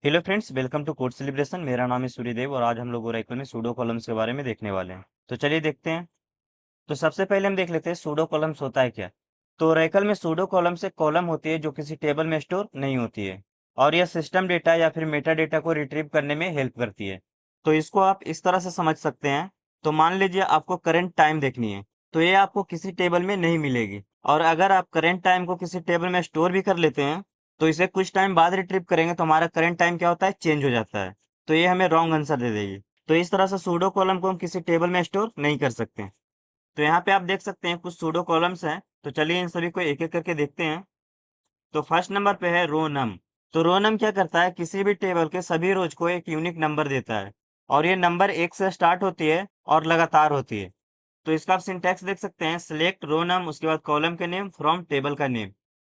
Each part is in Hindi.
Hello friends, welcome to Code Celebration. मेरा नाम है सूर्यदेव और आज हम लोग ओरेकल में सूडो कॉलम्स के बारे में देखने वाले हैं। तो चलिए देखते हैं। तो सबसे पहले हम देख लेते हैं सूडो कॉलम्स होता है क्या। तो ओरेकल में सूडो कॉलम्स एक कॉलम होती है जो किसी टेबल में स्टोर नहीं होती है और यह सिस्टम डेटा या फिर मेटा डेटा को रिट्रीव करने में हेल्प करती है। तो इसको आप इस तरह से समझ सकते हैं। तो मान लीजिए आपको करंट टाइम देखनी है, तो ये आपको किसी टेबल में नहीं मिलेगी। और अगर आप करंट टाइम को किसी टेबल में स्टोर भी कर लेते हैं तो इसे कुछ टाइम बाद रिट्रीव करेंगे तो हमारा करंट टाइम क्या होता है, चेंज हो जाता है। तो ये हमें रॉन्ग आंसर दे देगी। तो इस तरह से सूडो कॉलम को हम किसी टेबल में स्टोर नहीं कर सकते। तो यहाँ पे आप देख सकते हैं कुछ सूडो कॉलम्स हैं। तो चलिए इन सभी को एक एक करके देखते हैं। तो फर्स्ट नंबर पे है रो नम। तो रो नम क्या करता है, किसी भी टेबल के सभी रोज को एक यूनिक नंबर देता है और ये नंबर एक से स्टार्ट होती है और लगातार होती है। तो इसका आप सिंटैक्स देख सकते हैं, सिलेक्ट रो नम, उसके बाद कॉलम का नेम फ्रॉम टेबल का नेम।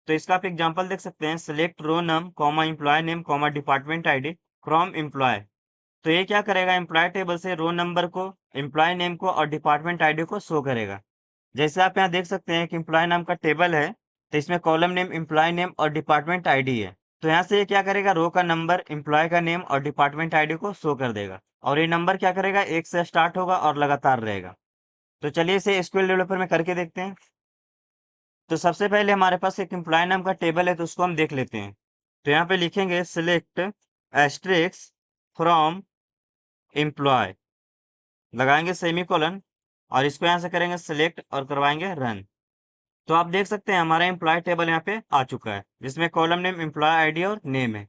तो इसका आप एग्जांपल देख सकते हैं, select row num comma employ name comma department ID from employ. तो ये क्या करेगा, एम्प्लॉय टेबल से रो नंबर को, एम्प्लॉय नेम को और डिपार्टमेंट आईडी को शो करेगा। जैसे आप यहाँ देख सकते हैं कि एम्प्लॉय नाम का टेबल है, तो इसमें कॉलम नेम, एम्प्लॉय नेम और डिपार्टमेंट आईडी है। तो यहाँ से ये क्या करेगा, रो का नंबर, एम्प्लॉय का नेम और डिपार्टमेंट आईडी को शो कर देगा। और ये नंबर क्या करेगा, एक से स्टार्ट होगा और लगातार रहेगा। तो चलिए इसे एसक्यूएल डेवलपर में करके देखते हैं। तो सबसे पहले हमारे पास एक एम्प्लॉय नाम का टेबल है, तो उसको हम देख लेते हैं। तो यहाँ पे लिखेंगे सिलेक्ट एस्ट्रिक्स फ्रॉम एम्प्लॉय, लगाएंगे सेमीकोलन और इसको यहाँ से करेंगे सिलेक्ट और करवाएंगे रन। तो आप देख सकते हैं हमारा एम्प्लॉय टेबल यहाँ पे आ चुका है, जिसमें कॉलम नेम, एम्प्लॉय आईडी और नेम है।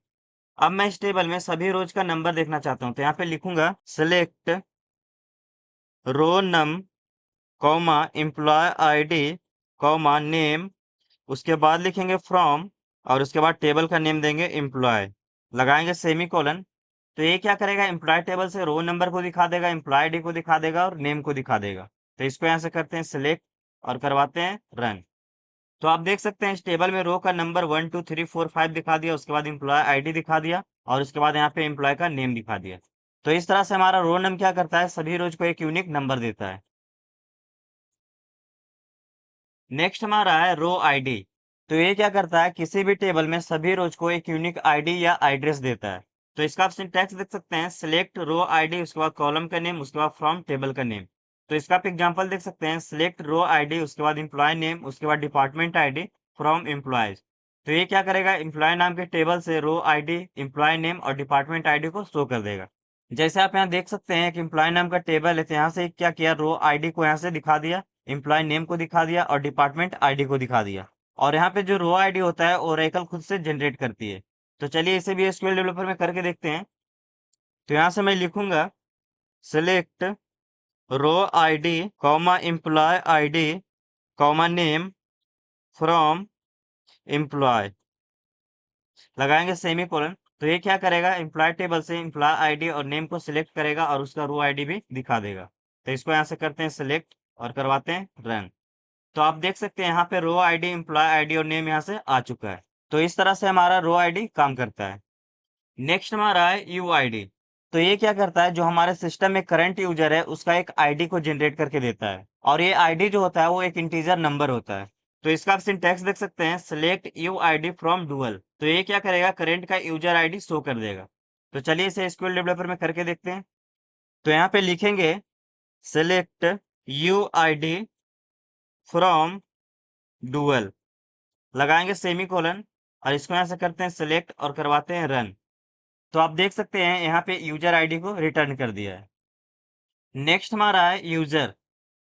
अब मैं इस टेबल में सभी रोज का नंबर देखना चाहता हूँ, तो यहाँ पे लिखूंगा select row num comma employ ID comma name, उसके बाद लिखेंगे फ्रॉम और उसके बाद टेबल का नेम देंगे एम्प्लॉय, लगाएंगे सेमीकोलन। तो ये क्या करेगा, एम्प्लॉय टेबल से रो नंबर को दिखा देगा, एम्प्लॉय आईडी को दिखा देगा और नेम को दिखा देगा। तो इसको यहाँ से करते हैं सिलेक्ट और करवाते हैं रन। तो आप देख सकते हैं इस टेबल में रो का नंबर 1 2 3 4 5 दिखा दिया, उसके बाद एम्प्लॉय आईडी दिखा दिया और उसके बाद यहाँ पे एम्प्लॉय का नेम दिखा दिया। तो इस तरह से हमारा रो नंबर क्या करता है, सभी रोज को एक यूनिक नंबर देता है। नेक्स्ट हमारा है रो आईडी। तो ये क्या करता है, किसी भी टेबल में सभी रोज को एक यूनिक आईडी या एड्रेस देता है। तो इसका आप सिंटैक्स देख सकते हैं, सिलेक्ट रो आईडी, उसके बाद कॉलम का नेम, उसके बाद फ्रॉम टेबल का नेम। तो इसका आप एग्जांपल देख सकते हैं, सिलेक्ट रो आईडी, उसके बाद एम्प्लॉय नेम, उसके बाद डिपार्टमेंट आईडी फ्रॉम एम्प्लॉयज। तो ये क्या करेगा, एम्प्लॉय नाम के टेबल से रो आईडी, एम्प्लॉय नेम और डिपार्टमेंट आईडी को शो कर देगा। जैसे आप यहाँ देख सकते हैं कि एम्प्लॉय नाम का टेबल है, तो यहाँ से क्या किया, रो आईडी को यहाँ से दिखा दिया, एम्प्लॉय नेम को दिखा दिया और डिपार्टमेंट आईडी को दिखा दिया। और यहाँ पे जो रो आईडी होता है ओरेकल खुद से जनरेट करती है। तो चलिए इसे भी एसक्यूएल डेवलपर में करके देखते हैं। तो यहाँ से मैं लिखूंगा select row ID comma employ ID comma name from employ, लगाएंगे सेमीकोलन। तो ये क्या करेगा, एम्प्लॉय टेबल से एम्प्लॉय आईडी और नेम को सिलेक्ट करेगा और उसका रो आईडी भी दिखा देगा। तो इसको यहाँ से करते हैं सिलेक्ट और करवाते हैं रन। तो आप देख सकते हैं यहाँ पे रो आईडी, एम्प्लॉय आईडी और नेम यहाँ से आ चुका है। तो इस तरह से हमारा रो आईडी काम करता है। नेक्स्ट हमारा है यू आईडी। तो ये क्या करता है, जो हमारे सिस्टम में करंट यूजर है उसका एक आईडी को जनरेट करके देता है और ये आईडी जो होता है वो एक इंटीजर नंबर होता है। तो इसका आप सिंटैक्स देख सकते हैं, select you ID from dual. तो ये क्या करेगा, करंट का यूजर आईडी शो कर देगा। तो चलिए इसे एसक्यूएल डेवलपर में करके देखते हैं। तो यहाँ पे लिखेंगे select you ID from dual, लगाएंगे सेमीकोलन और इसको यहाँ से करते हैं सिलेक्ट और करवाते हैं रन। तो आप देख सकते हैं यहाँ पे यूजर आईडी को रिटर्न कर दिया है। नेक्स्ट हमारा है यूजर।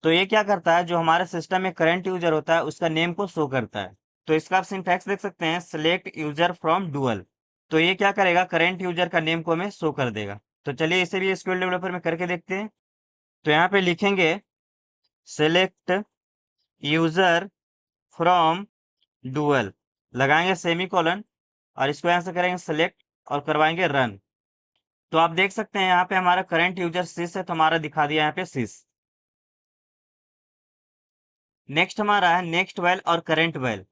तो ये क्या करता है, जो हमारे सिस्टम में करंट यूजर होता है उसका नेम को शो करता है। तो इसका आप सिंटैक्स देख सकते हैं, सिलेक्ट यूजर फ्रॉम डुअल। तो ये क्या करेगा, करंट यूजर का नेम को हमें शो कर देगा। तो चलिए इसे भी एसक्यूएल डेवलपर में करके देखते हैं। तो यहाँ पे लिखेंगे सिलेक्ट यूजर फ्रॉम डुअल, लगाएंगे सेमीकोलन और इसको यहाँ से करेंगे सिलेक्ट और करवाएंगे रन। तो आप देख सकते हैं यहाँ पे हमारा करंट यूजर सिस है, तो हमारा दिखा दिया यहाँ पे सिस। नेक्स्ट हमारा है नेक्स्ट वेल और करंट वेल।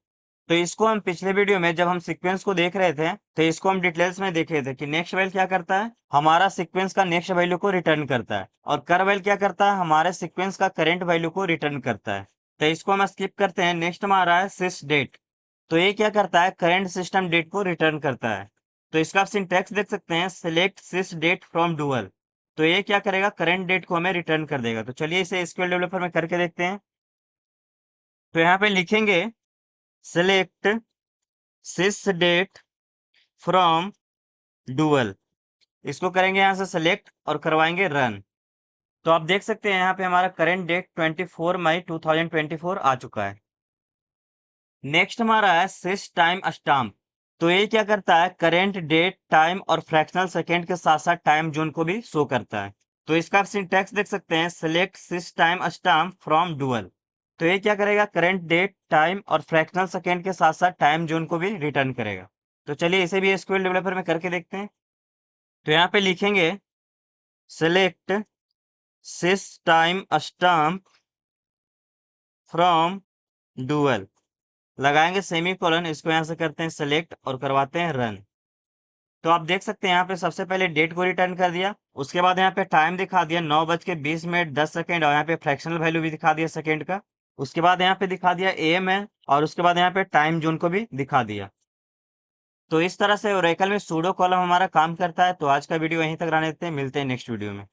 तो इसको हम पिछले वीडियो में जब हम सीक्वेंस को देख रहे थे तो इसको हम डिटेल्स में देखे थे कि नेक्स्ट वेल क्या करता है, हमारा सीक्वेंस का नेक्स्ट वैल्यू को रिटर्न करता है और कर वेल क्या करता है, हमारे सीक्वेंस का करंट वैल्यू को रिटर्न करता है। तो इसको हम स्किप करते हैं। नेक्स्ट हमारा है सिस डेट। तो ये क्या करता है, करंट सिस्टम डेट को रिटर्न करता है। तो इसका आप सिंटैक्स देख सकते हैं, select sys date from dual. तो ये क्या करेगा, करंट डेट को हमें रिटर्न कर देगा। तो चलिए इसे एसक्यूएल डेवलपर में करके देखते हैं। तो यहाँ पे लिखेंगे select sys date from dual, इसको करेंगे यहाँ से सेलेक्ट और करवाएंगे रन। तो आप देख सकते हैं यहाँ पे हमारा करंट डेट 24 मई 2024 आ चुका है। नेक्स्ट हमारा है सिस टाइम स्टाम्प। तो ये क्या करता है, करेंट डेट, टाइम और फ्रैक्शनल सेकेंड के साथ साथ टाइम जोन को भी शो करता है। तो इसका आप सिंटैक्स देख सकते हैं, select sys time stamp from dual. तो ये क्या करेगा, करेंट डेट, टाइम और फ्रैक्शनल सेकेंड के साथ साथ टाइम जोन को भी रिटर्न करेगा। तो चलिए इसे भी एसक्यूएल डेवलपर में करके देखते हैं। तो यहाँ पे लिखेंगे select sys time stamp from dual, लगाएंगे सेमीकोलन, इसको यहाँ से करते हैं सेलेक्ट और करवाते हैं रन। तो आप देख सकते हैं यहाँ पे सबसे पहले डेट को रिटर्न कर दिया, उसके बाद यहाँ पे टाइम दिखा दिया 9:20 और यहाँ पे फ्रैक्शनल वैल्यू भी दिखा दिया सेकेंड का। उसके बाद यहाँ पे दिखा दिया एम है, और उसके बाद यहाँ पे टाइम जोन को भी दिखा दिया। तो इस तरह से ओरेकल में सूडो कॉलम हमारा काम करता है। तो आज का वीडियो यहीं तक रहने देते हैं, मिलते हैं नेक्स्ट वीडियो में।